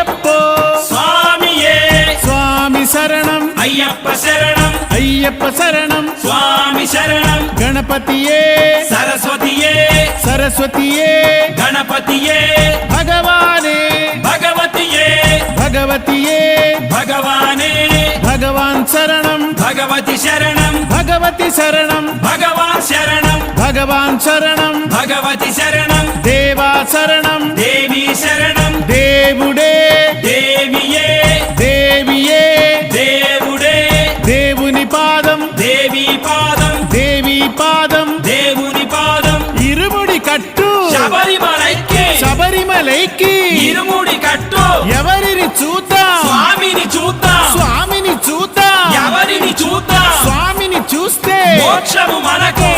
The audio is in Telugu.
అయ్యప్పో స్వామియే స్వామి శరణం అయ్యప్ప శరణం అయ్యప్ప శరణం స్వామి శరణం గణపతియే సరస్వతియే సరస్వతియే గణపతియే భగవానే భగవతియే భగవతియే భగవానే భగవాన్ శరణం భగవతి శరణం భగవతి శరణం భగవాన్ శరణం భగవాన్ శరణం భగవతి శరణం దేవా శరణం దేవి శరణం దేవుడే దేవియే దేవియే దేవుడే దేవుని పాదం దేవి పాదం దేవి పాదం దేవుని పాదం ఇరుముడి కట్టు శబరిమలైకి శబరిమలైకి ఇరుముడి కట్టు ఎవరిని చూద్దాం స్వామిని చూద్దాం స్వామిని చూద్దాం ఎవరిని చూద్దాం స్వామిని చూస్తే మోక్షము మనకు